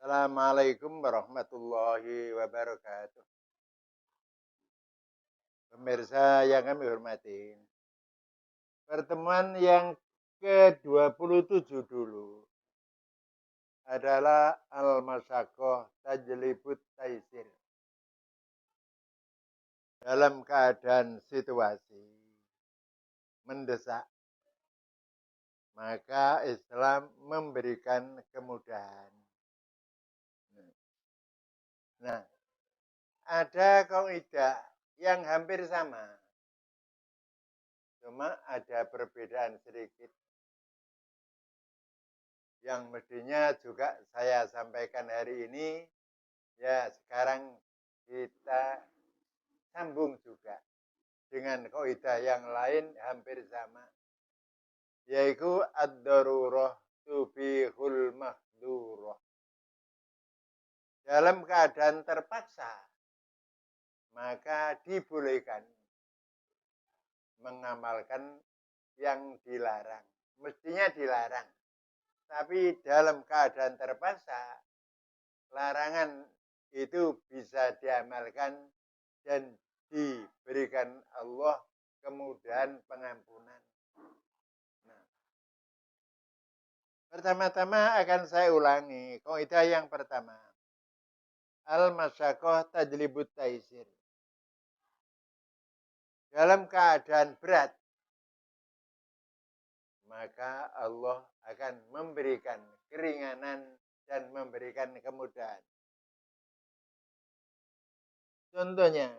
Assalamualaikum warahmatullahi wabarakatuh. Pemirsa yang kami hormati, pertemuan yang ke-27 dulu adalah Al-Masyaqqah Tajlibut Taisir. Dalam keadaan situasi mendesak, maka Islam memberikan kemudahan. Nah, ada kaidah yang hampir sama, cuma ada perbedaan sedikit yang mestinya juga saya sampaikan hari ini. Ya, sekarang kita sambung juga dengan kaidah yang lain hampir sama, yaitu ad-darurah tubihul mahdurah. Dalam keadaan terpaksa, maka dibolehkan mengamalkan yang dilarang. Mestinya dilarang. Tapi dalam keadaan terpaksa, larangan itu bisa diamalkan dan diberikan Allah kemudahan pengampunan. Nah, pertama-tama akan saya ulangi kaidah yang pertama. Al-masyaqqah tajlibut taisir. Dalam keadaan berat, maka Allah akan memberikan keringanan dan memberikan kemudahan. Contohnya,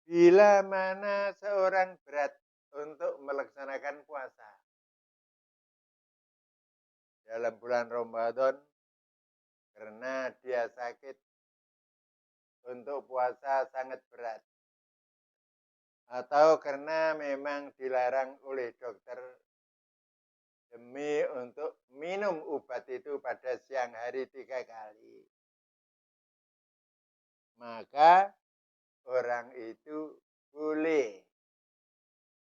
bila mana seorang berat untuk melaksanakan puasa dalam bulan Ramadan karena dia sakit, untuk puasa sangat berat, atau karena memang dilarang oleh dokter demi untuk minum obat itu pada siang hari 3 kali, maka orang itu boleh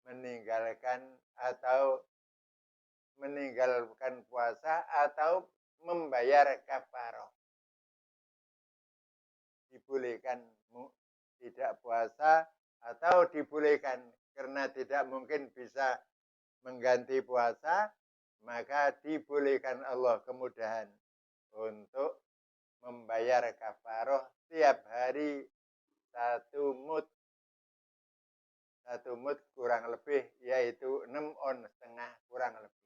meninggalkan puasa atau membayar kafarah. Dibolehkan tidak puasa atau dibolehkan karena tidak mungkin bisa mengganti puasa, maka dibolehkan Allah kemudahan untuk membayar kafarah tiap hari satu mud kurang lebih, yaitu 6 on setengah kurang lebih.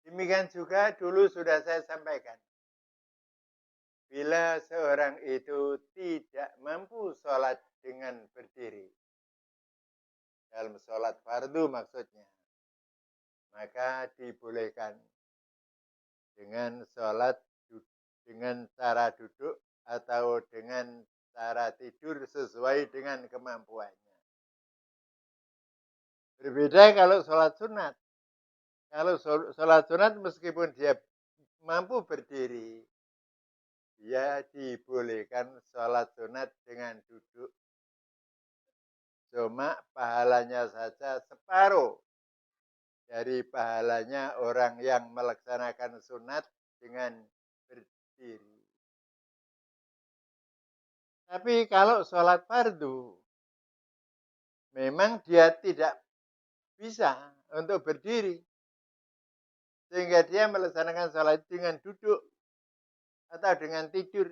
Demikian juga dulu sudah saya sampaikan, bila seorang itu tidak mampu sholat dengan berdiri, dalam sholat fardu maksudnya, maka dibolehkan dengan sholat dengan cara duduk atau dengan cara tidur sesuai dengan kemampuannya. Berbeda kalau sholat sunat. Kalau sholat sunat meskipun dia mampu berdiri, dia dibolehkan sholat sunat dengan duduk. Cuma pahalanya saja separuh dari pahalanya orang yang melaksanakan sunat dengan berdiri. Tapi kalau sholat fardu, memang dia tidak bisa untuk berdiri, sehingga dia melaksanakan sholat dengan duduk atau dengan tidur,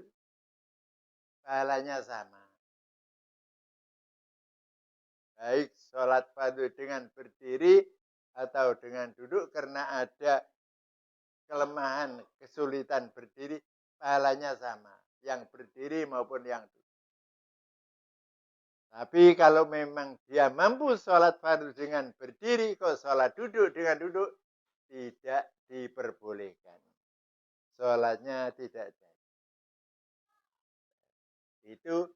pahalanya sama. Baik sholat fardu dengan berdiri atau dengan duduk, karena ada kelemahan, kesulitan berdiri, pahalanya sama, yang berdiri maupun yang duduk. Tapi kalau memang dia mampu sholat fardu dengan berdiri, kok sholat duduk dengan duduk, tidak diperbolehkan. Sholatnya tidak jadi. Itu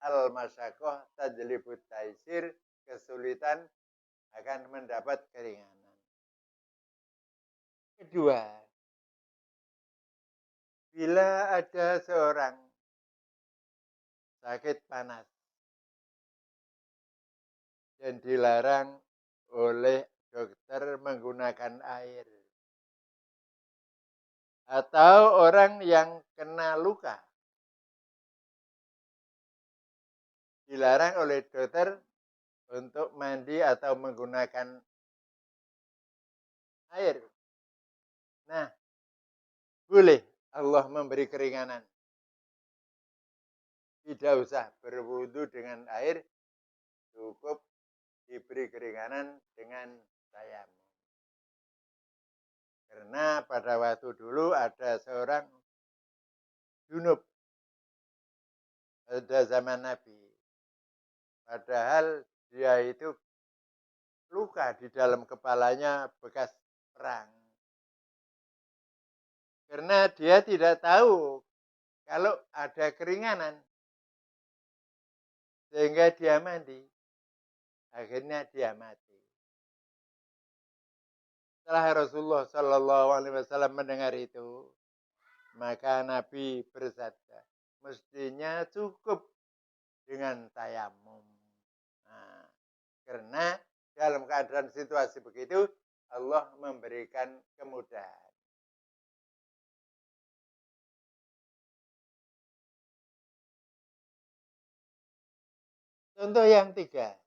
al-masyaqqah tajlibut taisir, kesulitan akan mendapat keringanan. Kedua, bila ada seorang sakit panas dan dilarang oleh dokter menggunakan air. Atau orang yang kena luka. Dilarang oleh dokter untuk mandi atau menggunakan air. Nah, boleh Allah memberi keringanan. Tidak usah berwudu dengan air, cukup diberi keringanan dengan tayamum. Karena pada waktu dulu ada seorang junub pada zaman Nabi. Padahal dia itu luka di dalam kepalanya bekas perang. Karena dia tidak tahu kalau ada keringanan. Sehingga dia mandi. Akhirnya dia mati. Setelah Rasulullah Shallallahu Alaihi Wasallam mendengar itu, maka Nabi bersabda, mestinya cukup dengan tayamum. Nah, karena dalam keadaan situasi begitu, Allah memberikan kemudahan. Contoh yang tiga.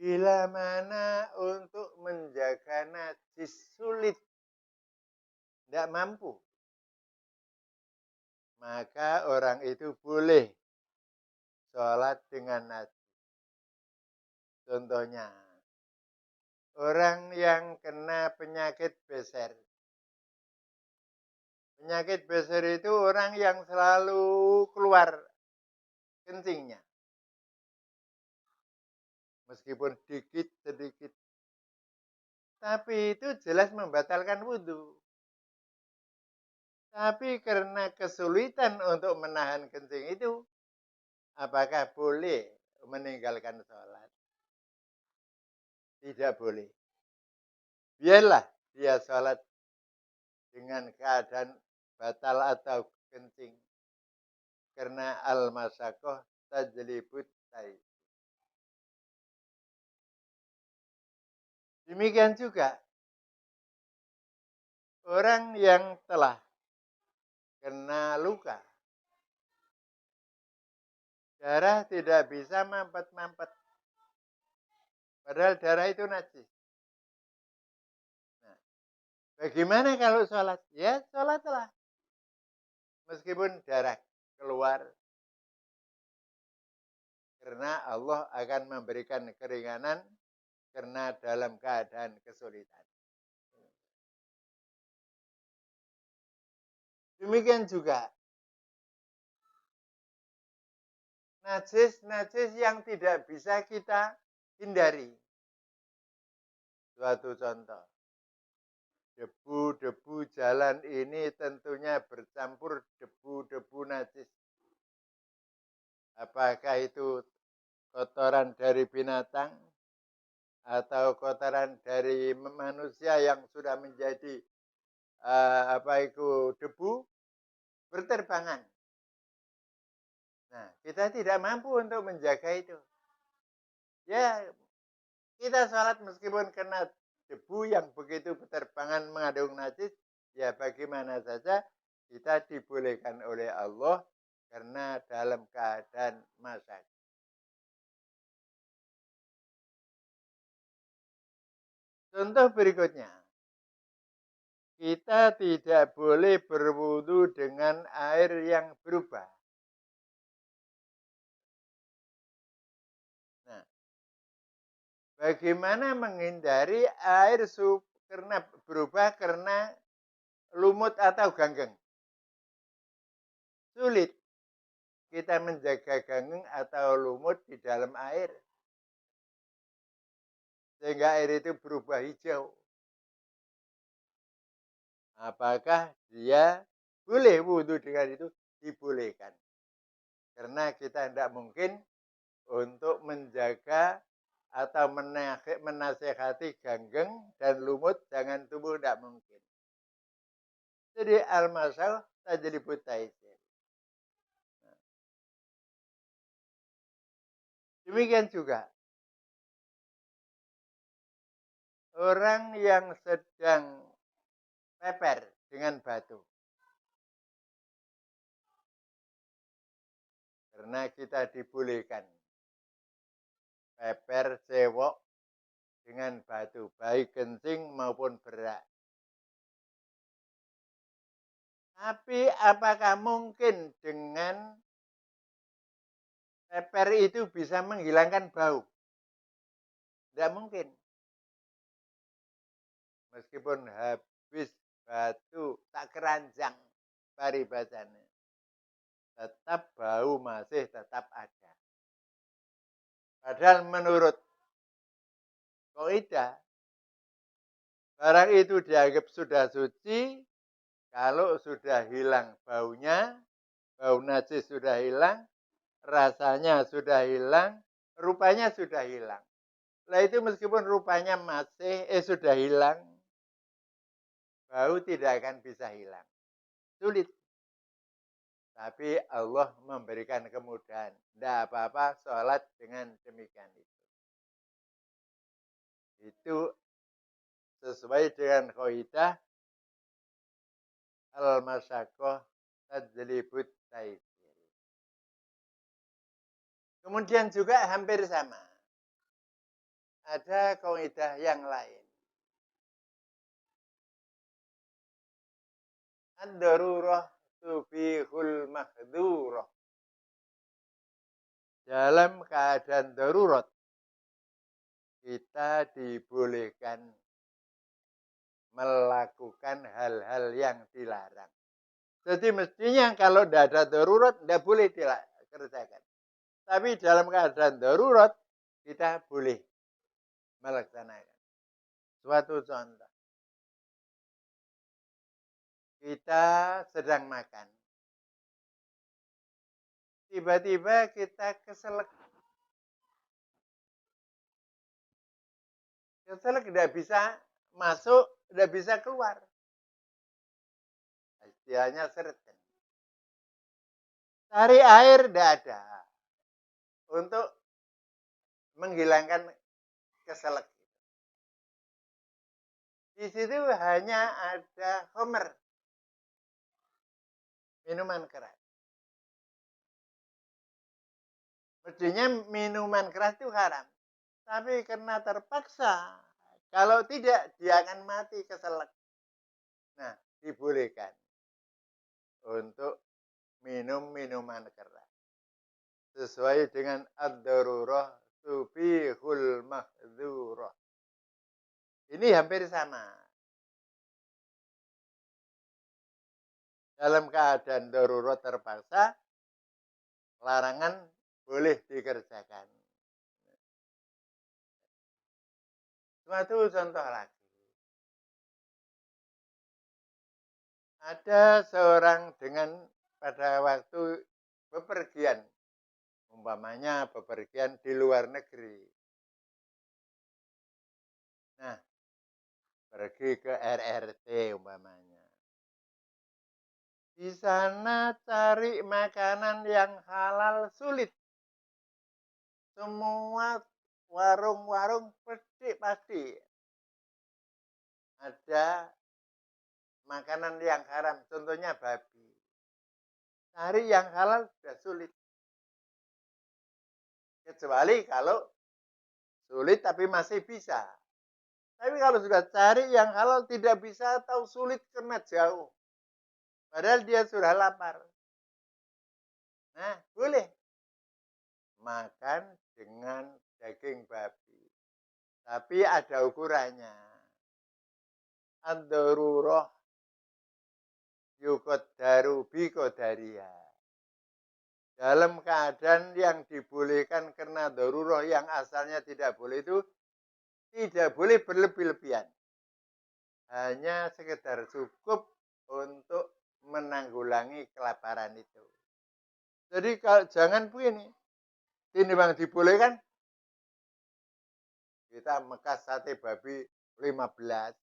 Bila mana untuk menjaga najis sulit, tidak mampu, maka orang itu boleh sholat dengan najis. Contohnya, orang yang kena penyakit beser. Penyakit beser itu orang yang selalu keluar kencingnya. Meskipun dikit sedikit. Tapi itu jelas membatalkan wudhu. Tapi karena kesulitan untuk menahan kencing itu, apakah boleh meninggalkan sholat? Tidak boleh. Biarlah dia sholat dengan keadaan batal atau kencing. Karena al-masyakoh tajlibut taib. Demikian juga orang yang telah kena luka, darah tidak bisa mampet-mampet. Padahal darah itu najis. Nah, bagaimana kalau sholat? Ya sholatlah. Meskipun darah keluar. Karena Allah akan memberikan keringanan karena dalam keadaan kesulitan. Demikian juga najis yang tidak bisa kita hindari. Suatu contoh, debu-debu jalan ini tentunya bercampur debu-debu najis. Apakah itu kotoran dari binatang atau kotoran dari manusia yang sudah menjadi debu berterbangan. Nah, kita tidak mampu untuk menjaga itu. Ya, kita sholat meskipun kena debu yang begitu berterbangan mengandung najis, ya bagaimana saja kita dibolehkan oleh Allah karena dalam keadaan masak. Contoh berikutnya, kita tidak boleh berwudu dengan air yang berubah. Nah, bagaimana menghindari air karena berubah karena lumut atau ganggeng? Sulit kita menjaga ganggeng atau lumut di dalam air. Sehingga air itu berubah hijau. Apakah dia boleh wudhu dengan itu? Dibolehkan. Karena kita tidak mungkin untuk menjaga atau menasehati ganggeng dan lumut jangan tumbuh, tidak mungkin. Jadi al-masal tajlibut taisir. Demikian juga orang yang sedang peper dengan batu. Karena kita dibolehkan peper cewok dengan batu, baik kencing maupun berak. Tapi apakah mungkin dengan peper itu bisa menghilangkan bau? Tidak mungkin. Meskipun habis batu tak keranjang paribasanya, tetap bau masih tetap ada. Padahal menurut kaidah, barang itu dianggap sudah suci kalau sudah hilang baunya, bau najis sudah hilang, rasanya sudah hilang, rupanya sudah hilang. Nah itu meskipun rupanya masih sudah hilang, bau tidak akan bisa hilang. Sulit. Tapi Allah memberikan kemudahan. Tidak apa-apa sholat dengan demikian itu. Itu sesuai dengan kaidah al-masyaqqah tajlibut taisir. Kemudian juga hampir sama. Ada kaidah yang lain. Ad-darurah tubihul mahdurah. Dalam keadaan darurat, kita dibolehkan melakukan hal-hal yang dilarang. Jadi mestinya kalau tidak ada darurat, tidak boleh dikerjakan. Tapi dalam keadaan darurat, kita boleh melaksanakan. Suatu contoh. Kita sedang makan. Tiba-tiba kita keselak. Keselak tidak bisa masuk, tidak bisa keluar. Istilahnya seret. Cari air tidak ada. Untuk menghilangkan keselak. Di situ hanya ada homer. Minuman keras. Mestinya minuman keras itu haram. Tapi karena terpaksa, kalau tidak dia akan mati keselak. Nah, dibolehkan untuk minum minuman keras. Sesuai dengan ad-darurah tubihul mahdzurah. Ini hampir sama. Dalam keadaan darurat terpaksa, larangan boleh dikerjakan. Suatu contoh lagi. Ada seorang dengan pada waktu bepergian, umpamanya bepergian di luar negeri. Nah, pergi ke RRT umpamanya. Di sana cari makanan yang halal sulit. Semua warung-warung pasti ada makanan yang haram, contohnya babi. Cari yang halal sudah sulit. Kecuali kalau sulit tapi masih bisa. Tapi kalau sudah cari yang halal tidak bisa atau sulit karena jauh. Padahal dia sudah lapar. Nah, boleh makan dengan daging babi. Tapi ada ukurannya. Ad-darurah yuqaddaru biqadariha. Dalam keadaan yang dibolehkan karena darurah yang asalnya tidak boleh itu tidak boleh berlebih-lebihan. Hanya sekedar cukup untuk menanggulangi kelaparan itu. Jadi kalau jangan begini. Ini bang dibolehkan. Kita mekas sate babi 15.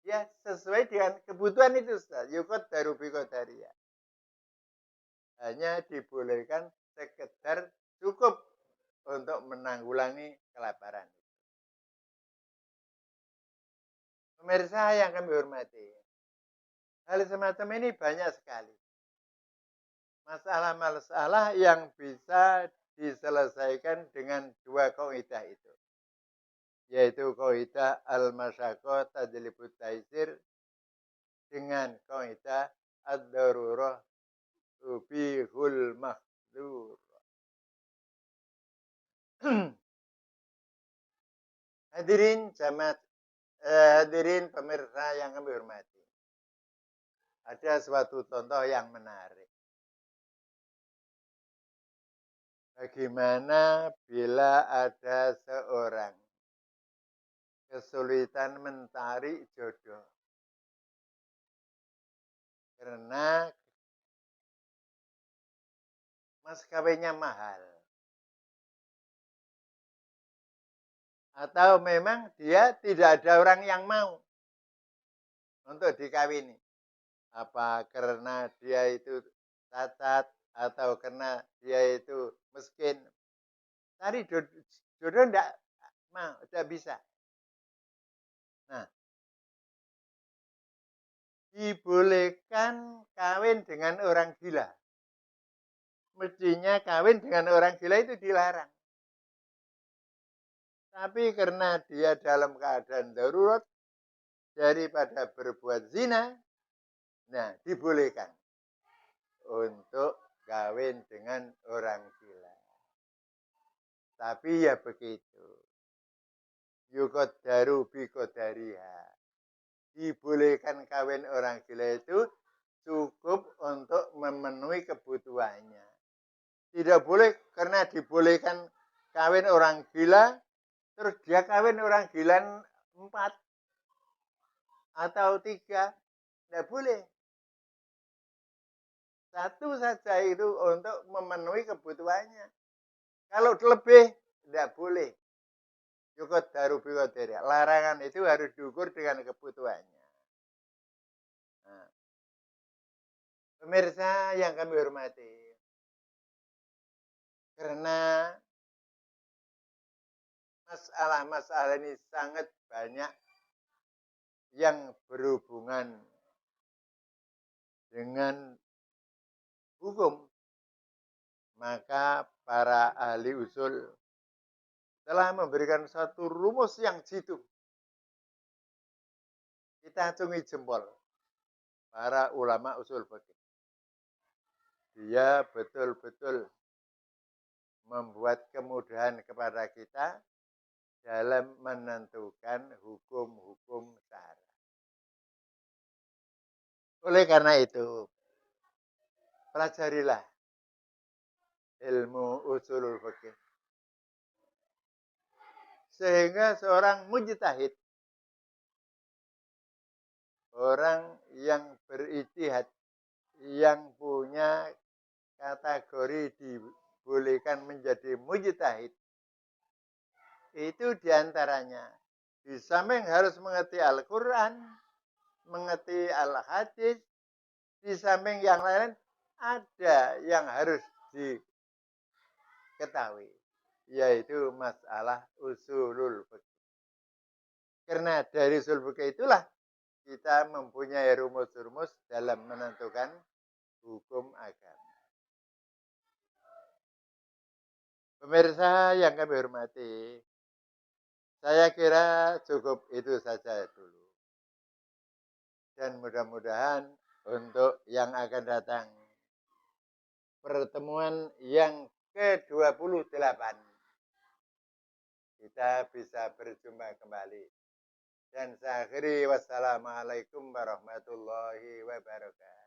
Ya sesuai dengan kebutuhan itu. Yukot darubi kodaria. Hanya dibolehkan sekedar cukup untuk menanggulangi kelaparan. Pemirsa yang kami hormati, hal semacam ini banyak sekali. Masalah-masalah yang bisa diselesaikan dengan dua kaidah itu. Yaitu kaidah al-masyaqqah tajlibut taisir dengan kaidah ad-darurah tubihul mahdzur. Hadirin jamaah, hadirin pemirsa yang kami hormati. Ada suatu contoh yang menarik. Bagaimana bila ada seorang kesulitan mencari jodoh karena mas kawinnya mahal, atau memang dia tidak ada orang yang mau untuk dikawini, apa karena dia itu cacat atau karena dia itu miskin, cari jodoh enggak mau, tidak bisa. Nah, dibolehkan kawin dengan orang gila. Mestinya kawin dengan orang gila itu dilarang. Tapi karena dia dalam keadaan darurat daripada berbuat zina, nah dibolehkan untuk kawin dengan orang gila. Tapi ya begitu. Yuqaddaru biqadariha. Dibolehkan kawin orang gila itu cukup untuk memenuhi kebutuhannya. Tidak boleh karena dibolehkan kawin orang gila, terus dia kawin orang gila 4 atau 3. Tidak boleh. Satu saja itu untuk memenuhi kebutuhannya. Kalau lebih, tidak boleh. Yuqaddaru biqadariha. Larangan itu harus diukur dengan kebutuhannya. Nah, pemirsa yang kami hormati, karena masalah-masalah ini sangat banyak yang berhubungan dengan hukum, maka para ahli usul telah memberikan satu rumus yang jitu. Kita acungi jempol para ulama usul fikih. Dia betul-betul membuat kemudahan kepada kita dalam menentukan hukum-hukum syara. Oleh karena itu, pelajarilah ilmu usulul fikih. Sehingga seorang mujtahid, orang yang berijtihad, yang punya kategori dibolehkan menjadi mujtahid, itu diantaranya di samping harus mengerti Al-Quran, mengerti Al-Hadis, di samping yang lain ada yang harus diketahui, yaitu masalah usulul fikih. Karena dari usul fikih itulah kita mempunyai rumus-rumus dalam menentukan hukum agama. Pemirsa yang kami hormati, saya kira cukup itu saja dulu. Dan mudah-mudahan untuk yang akan datang, pertemuan yang ke-28, kita bisa berjumpa kembali. Dan saya akhiri, wassalamualaikum warahmatullahi wabarakatuh.